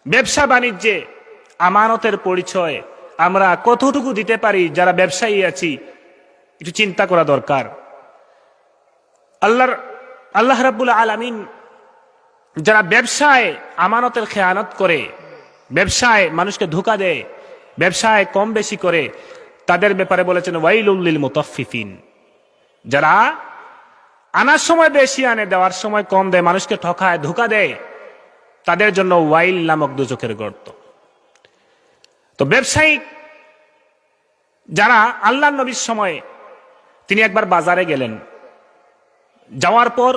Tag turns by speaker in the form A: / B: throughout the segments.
A: ব্যবসা বাণিজ্যে আমানতের পরিচয় আমরা কতটুকু দিতে পারি যারা ব্যবসায়ী আছি, একটু চিন্তা করা দরকার। আল্লাহ রাব্বুল আলামিন যারা ব্যবসায় আমানতের খেয়ানত করে, ব্যবসায় মানুষকে ধোঁকা দেয়, ব্যবসায় কম বেশি করে, তাদের ব্যাপারে বলেছেন ওয়াইলুল লিল মুতাফফিফিন। যারা আনার সময় বেশি আনে, দেওয়ার সময় কম দেয়, মানুষকে ঠকায়, ধোঁকা দেয়, তাদের জন্য ওয়াইল নামক দুজকের গর্ত। তো ব্যবসায়িক যারা, আল্লাহ নবীর সময় তিনি একবার বাজারে গেলেন, যাওয়ার পর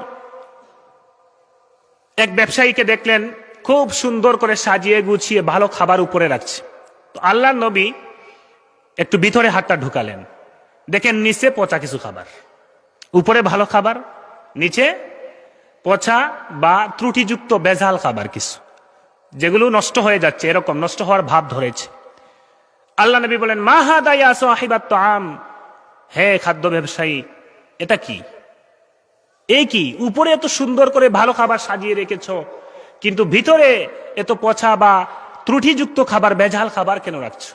A: এক ব্যবসায়ীকে দেখলেন খুব সুন্দর করে সাজিয়ে গুছিয়ে ভালো খাবার উপরে রাখছে। তো আল্লাহ নবী একটু ভিতরে হাতটা ঢুকালেন, দেখেন নিচে পচা কিছু খাবার, উপরে ভালো খাবার, নিচে পচা বা ত্রুটিযুক্ত বেজাল খাবার কিছু, যেগুলো নষ্ট হয়ে যাচ্ছে, এরকম নষ্ট হওয়ার ভাব ধরেছে। আল্লাহ নবী বলেন মা হাদা ইয়া সাহিবাত তাআম, হে খাদ্য ব্যবসায়ী, এটা কি? এই কি? উপরে এত সুন্দর করে ভালো খাবার সাজিয়ে রেখেছ, কিন্তু ভিতরে এত পচা বা ত্রুটিযুক্ত খাবার, বেজাল খাবার কেন রাখছো?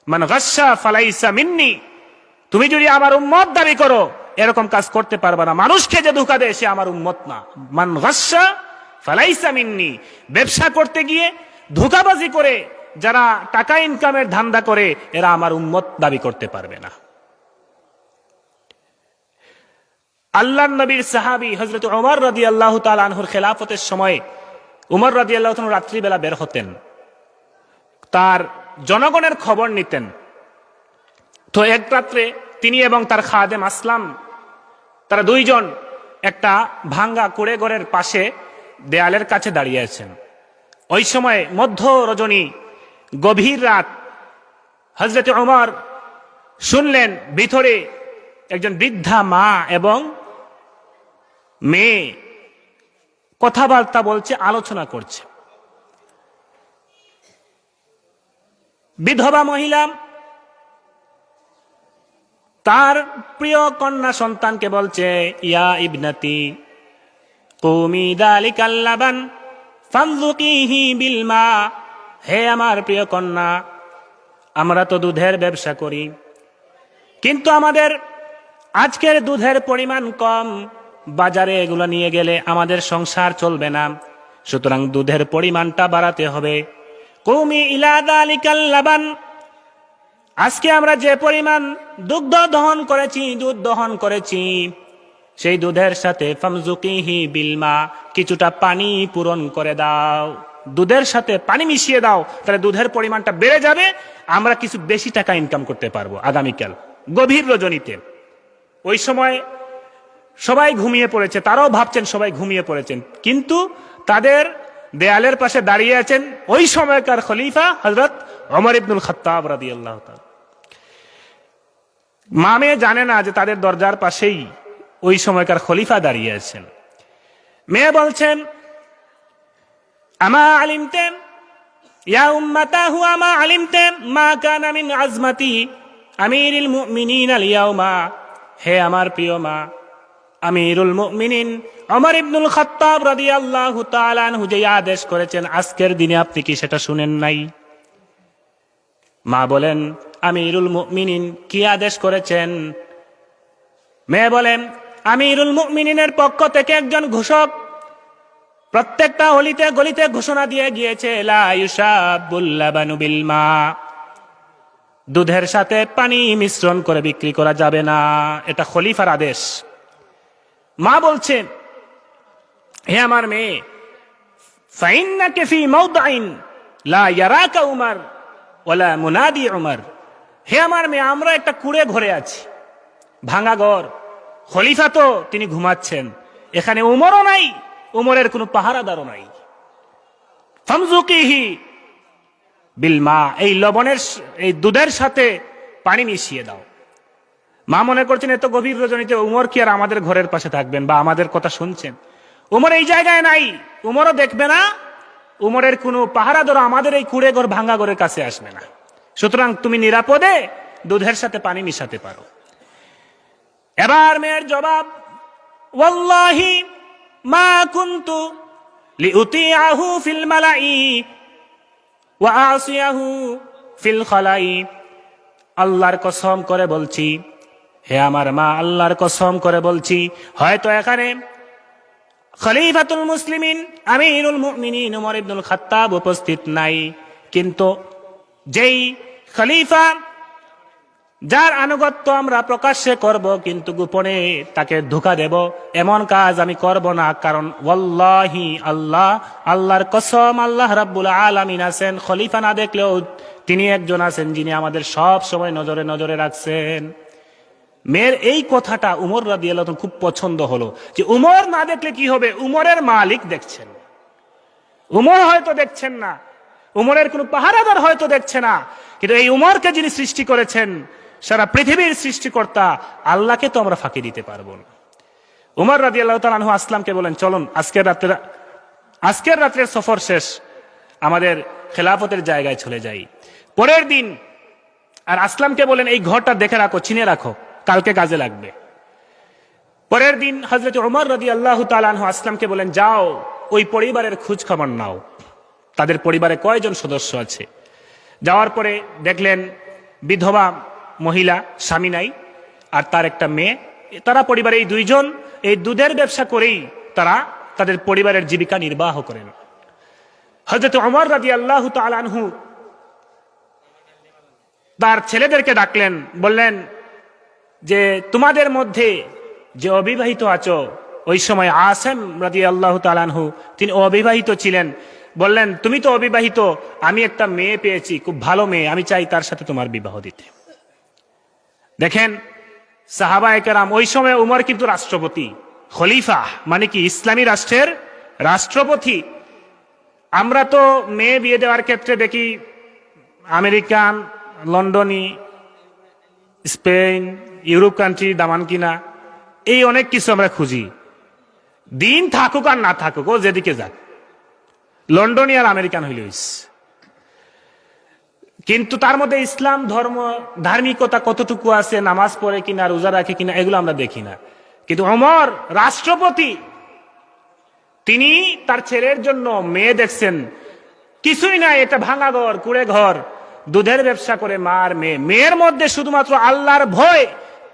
A: মান গাসসা ফালাইসা মিন্নি, তুমি যদি আমার উম্মত দাবি করো এরকম কাজ করতে পারবে না। মানুষকে যে ধোঁকা দেয় সে আমার উম্মত না। মান গাসসা ফালাইসা মিন্নি, ব্যবসা করতে গিয়ে ধোঁকাবাজি করে যারা টাকা ইনকামের ধান্দা করে এরা আমার উম্মত দাবি করতে পারবে না। আল্লাহর নবীর সাহাবী হযরত ওমর রাদিয়াল্লাহু তাআলা আনহুর খেলাফতের সময় ওমর রাদিয়াল্লাহু তাআলা রাত্রিবেলা বের হতেন, তার জনগণের খবর নিতেন। তো এক রাত্রে তিনি এবং তার খাদেম আসলাম, তারা দুইজন একটা ভাঙ্গা কুড়ে ঘরের পাশে দেয়ালের কাছে দাঁড়িয়ে আছেন। ওই সময় মধ্য রজনী, গভীর রাত। হযরত ওমর শুনলেন ভিতরে একজন বৃদ্ধা মা এবং মেয়ে কথাবার্তা বলছে, আলোচনা করছে। বিধবা মহিলা তার প্রিয় কন্যা সন্তানকে বলছে, ইয়া ইবনাতি কুমি যালিকাল লাবান ফানযুকিহি বিল মা, হে আমার প্রিয় কন্যা, আমরা তো দুধের ব্যবসা করি, কিন্তু আমাদের আজকের দুধের পরিমাণ কম, বাজারে এগুলো নিয়ে গেলে আমাদের সংসার চলবে না, সুতরাং দুধের পরিমাণটা বাড়াতে হবে। কুমি ইলা যালিকাল লাবান, আজকে আমরা যে পরিমাণ দুধ দহন করেছি সেই দুধের সাথে ফামজুকিহি বিলমা, কিছুটা পানি পূরণ করে দাও, দুধের সাথে পানি মিশিয়ে দাও, তাহলে দুধের পরিমাণটা বেড়ে যাবে, আমরা কিছু বেশি টাকা ইনকাম করতে পারবো আগামীকাল। গভীর রজনীতে, ওই সময় সবাই ঘুমিয়ে পড়েছে, তারাও ভাবছেন সবাই ঘুমিয়ে পড়েছেন, কিন্তু তাদের দেয়ালের পাশে দাঁড়িয়ে আছেন ওই সময়কার খলিফা হযরত ওমর ইবনুল খাত্তাব রাদিয়াল্লাহু তাআলা। মা মেয়ে জানে না যে তাদের দরজার পাশেই ওই সময়কার খলিফা দাঁড়িয়ে আছেন। মেয়ে বলছেন, আমা আলিমতেম ইয়া উম্মাতাহু আমা আলিমতেম মা কানা মিন আজমাতি আমিরুল মুমিনিন আল ইয়াউমা, হে আমার প্রিয় মা, আমিরুল মুমিনিন ওমর ইবনুল খাত্তাব রাদিয়াল্লাহু তাআলা আনহু যে আদেশ করেছেন আজকের দিনে আপনি কি সেটা শুনেন নাই? মা বলেন, আমিরুল মুমিনিন কি আদেশ করেছেন? মেয়ে বলেন, আমিরুল মুমিনিনের পক্ষ থেকে একজন ঘোষক প্রত্যেকটা অলিতে গলিতে ঘোষণা দিয়ে গিয়েছে, লা ইউশাবুল লাবানু বিল মা, দুধের সাথে পানি মিশ্রণ করে বিক্রি করা যাবে না, এটা খলিফার আদেশ। মা বলছেন, হে আমার মেয়ে, ফাইন্নাকা ফি মাওদাইন লা ইয়ারাকা উমর ওয়ালা মুনাদি উমর, হে আমার মেয়ে, আমরা একটা কুড়ে ঘরে আছি, ভাঙা ঘর, খলিফা তো তিনি ঘুমাচ্ছেন, এখানে উমরও নাই, উমরের কোনো পাহারাদারও নাই। ফামজুকিহি বিল মা, এই লবণের এই দুধের সাথে পানি মিশিয়ে দাও। মা মনে করছেন এত গভীর রজনীতে উমর কি আর আমাদের ঘরের পাশে থাকবেন বা আমাদের কথা শুনছেন? উমর এই জায়গায় নাই, উমরও দেখবে না, উমরের কোনো পাহারাদার আমাদের এই কুড়ে ঘর ভাঙ্গা ঘরের কাছে আসবে না, সুতরাং তুমি নিরাপদে দুধের সাথে পানি মিশাতে পারো। এবার মেয়ের জবাব, ওয়াল্লাহি মা কুনতু লিউতিআহু ফিল মালাই ওয়া আসিয়াহু ফিল খালাই, আল্লাহর কসম করে বলছি, হে আমার মা, আল্লাহর কসম করে বলছি, হয়তো এখানে খলিফাতুল মুসলিমিন আমিরুল মুমিনিন ওমর ইবনুল খাত্তাব উপস্থিত নাই, কিন্তু যেই খলিফা যার আনুগত্য আমরা প্রকাশ্যে করব কিন্তু গোপনে তাকে ধোঁকা দেব, এমন কাজ আমি করব না। কারণ ওয়াল্লাহি, আল্লাহর কসম, আল্লাহ রাব্বুল আলামিন আছেন, খলিফা না দেখলেও তিনি একজন আছেন যিনি আমাদের সব সময় নজরে নজরে রাখছেন। মেয়ের এই কথাটা উমর রাদিয়াল্লাহু আনহু খুব পছন্দ হলো, যে উমর না দেখলে কি হবে, উমরের মালিক দেখছেন। উমর হয়তো দেখছেন না, উমরের কোনো পাহারাদার হয়তো দেখছে না, কিন্তু এই উমরকে যিনি সৃষ্টি করেছেন, সারা পৃথিবীর সৃষ্টিকর্তা, আল্লাহকে তো আমরা ফাঁকি দিতে পারবো না। উমর রাদিয়াল্লাহু তাআলা আনহু আসলামকে বলেন, চলুন আজকের রাত্রের সফর শেষ, আমাদের খেলাফতের জায়গায় চলে যাই। পরের দিন আর আসলামকে বলেন, এই ঘরটা দেখে রাখো, চিনে রাখো, কালকে কাজে লাগবে। পরের দিন হযরত উমর রাদিয়াল্লাহু তাআলা আনহু আসলামকে বলেন, যাও ওই পরিবারের খোঁজ খবর নাও, তাদের পরিবারে কয়জন সদস্য আছে। যাওয়ার পরে দেখলেন বিধবা মহিলা, স্বামী নাই, আর তার একটা মেয়ে, তারা পরিবারে এই দুইজন এই দুধের ব্যবসা করেই তারা তাদের পরিবারের জীবিকা নির্বাহ করেন। হযরত উমর রাদিয়াল্লাহু তাআলা আনহু তার ছেলেদেরকে ডাকলেন, বললেন যে তোমাদের মধ্যে যে অবিবাহিত আছো, ওই সময় আসেম রাদিয়াল্লাহু তাআলা আনহু তিনি অবিবাহিত ছিলেন, বললেন তুমি তো অবিবাহিত, আমি একটা মেয়ে পেয়েছি, খুব ভালো মেয়ে, আমি চাই তার সাথে তোমার বিবাহ দিতে। দেখেন সাহাবায়ে কেরাম, ওই সময় উমর কিন্তু রাষ্ট্রপতি, খলিফা মানে কি ইসলামী রাষ্ট্রের রাষ্ট্রপতি। আমরা তো মেয়ে বিয়ে দেওয়ার ক্ষেত্রে দেখি আমেরিকান, লন্ডনী, স্পেন, ইউরোপ কান্ট্রি দামান কিনা, এই অনেক কিছু আমরা খুঁজি। দিন থাকুক আর না থাকুক, ও যেদিকে যাক, লন্ডনী আর আমেরিকান হইল। কিন্তু তার মধ্যে ইসলাম ধর্ম, ধার্মিকতা কতটুকু আছে, নামাজ পড়ে কিনা, রোজা রাখে কিনা, এগুলো আমরা দেখি না। কিন্তু ওমর রাষ্ট্রপতি, তিনি তার ছেলের জন্য মেয়ে দেখছেন, কিছুই নাই, এটা ভাঙা ঘর, কুড়ে ঘর, দুধের ব্যবসা করে মার মেয়ে, মেয়ের মধ্যে শুধুমাত্র আল্লাহর ভয়,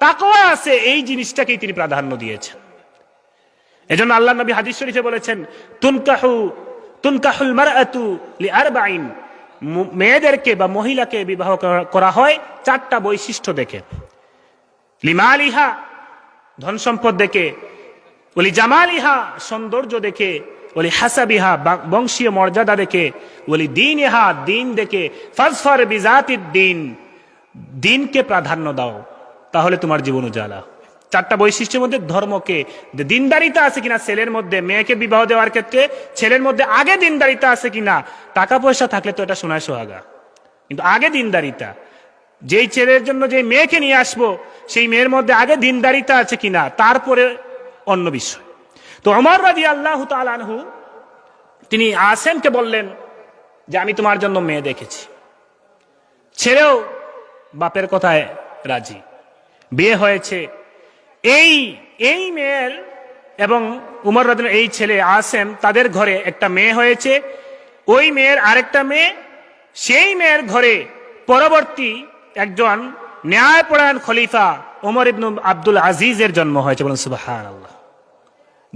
A: তাকওয়া আছে, এই জিনিসটাকেই তিনি প্রাধান্য দিয়েছেন। এজন্য আল্লাহ নবী হাদিস শরীফে বলেছেন, তুনকাহুল মারআতু লিআরবাইন, মেয়েদেরকে বা মহিলাকে বিবাহ করা হয় চারটা বৈশিষ্ট্য দেখে। লিমালিহা, ধন সম্পদ দেখে, ওলি জামালিহা, সৌন্দর্য দেখে, ওলি হাসাবিহা, বংশীয় মর্যাদা দেখে, ওলি দীনিহা, দিন দেখে, ফাজফার বিজাতিদ দিন, দিনকে প্রাধান্য দাও, তাহলে তোমার জীবন উজালা। চারটা বৈশিষ্ট্যের মধ্যে ধর্মকে, দিনদারিতা আছে কিনা ছেলের মধ্যে, মেয়েকে বিবাহ দেওয়ার ক্ষেত্রে ছেলের মধ্যে আগে দিনদারিতা আছে কিনা, টাকা পয়সা থাকলে তো এটা সোনায় সোহাগা, কিন্তু আগে দিনদারিতা, যেই ছেলের জন্য যে মেয়েকে নিয়ে আসবো সেই মেয়ের মধ্যে আগে দিনদারিতা আছে কিনা, তারপরে অন্য বিষয়। তো ওমর রাদিয়াল্লাহু তাআলা আনহু তিনি আসেমকে বললেন যে আমি তোমার জন্য মেয়ে দেখেছি। ছেলেও বাপের কথায় রাজি, বিয়ে হয়েছে। এই মেয়ের এবং উমর রাদিয়াল্লাহু এই ছেলে আসেম, তাদের ঘরে একটা মেয়ে হয়েছে, ওই মেয়ের আরেকটা মেয়ে, সেই মেয়ের ঘরে পরবর্তী একজন ন্যায়পরায়ণ খলিফা ওমর ইবনে আব্দুল আজিজের জন্ম হয়েছে। বলেন সুবহানাল্লাহ,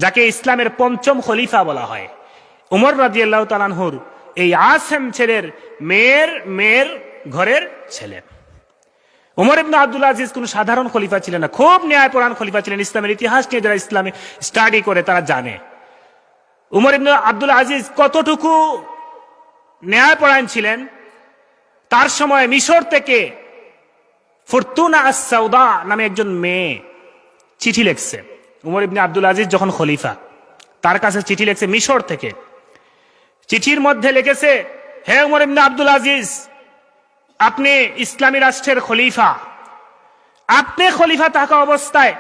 A: যাকে ইসলামের পঞ্চম খলিফা বলা হয়। উমর রাদিয়াল্লাহু তাআলা আনহুর এই আসেম ছেলের মেয়ের ঘরের ছেলে। উমর ইবনে আব্দুল আজিজ কোন সাধারণ খলিফা ছিলেন না, খুব ন্যায়পরায়ণ খলিফা ছিলেন। ইসলামের ইতিহাস নিয়ে যারা ইসলামে স্টাডি করে তারা জানে উমর ইবনে আব্দুল আজিজ কতটুকু ন্যায়পরায়ণ ছিলেন। তার সময় মিশর থেকে ফরতুনা আস-সাউদা নামে একজন মেয়ে চিঠি লিখছে। উমর ইবনে আব্দুল আজিজ যখন খলিফা, তার কাছে চিঠি লিখছে মিশর থেকে। চিঠির মধ্যে লিখেছে, হে উমর ইবনে আব্দুল আজিজ, আপনি ইসলামী রাষ্ট্রের খলিফা, আপনি খলিফা থাকা অবস্থায়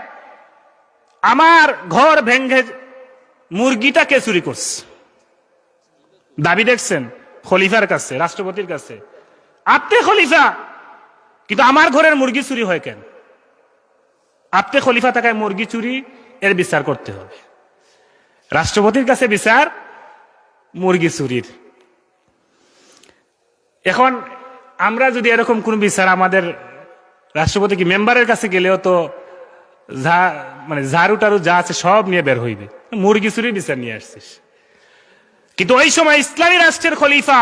A: আমার ঘর ভেঙে মুরগিটাকে চুরি করছে। দাবি দেখছেন খলিফার কাছে, রাষ্ট্রপতির কাছে, আপনি খলিফা কিন্তু আমার ঘরের মুরগি চুরি হয় কেন? আপনি খলিফা থাকায় মুরগি চুরি, এর বিচার করতে হবে। রাষ্ট্রপতির কাছে বিচার মুরগি চুরির। এখন আমরা যদি এরকম কোন বিচার আমাদের রাষ্ট্রপতি কি মেম্বারের কাছে গেলেও তো মানে ঝাড়ু টারু যা আছে সব নিয়ে বের হইবে, মুরগি চুরির বিচার নিয়ে আসছিস। কিন্তু ওই সময় ইসলামী রাষ্ট্রের খলিফা,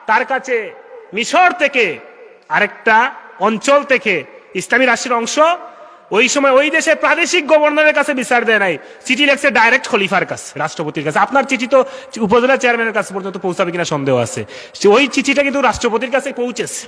A: তার কাছে মিশর থেকে আরেকটা অঞ্চল থেকে ইসলামী রাষ্ট্রের অংশ, ওই সময় ওই দেশের প্রাদেশিক গভর্নরের কাছে বিচার দেয় নাই, চিঠি লেখছে ডাইরেক্ট খলিফার কাছে, রাষ্ট্রপতির কাছে। আপনার চিঠি তো উপজেলা চেয়ারম্যানের কাছে পর্যন্ত পৌঁছাবে কিনা সন্দেহ আছে, ওই চিঠিটা কিন্তু রাষ্ট্রপতির কাছে পৌঁছেছে।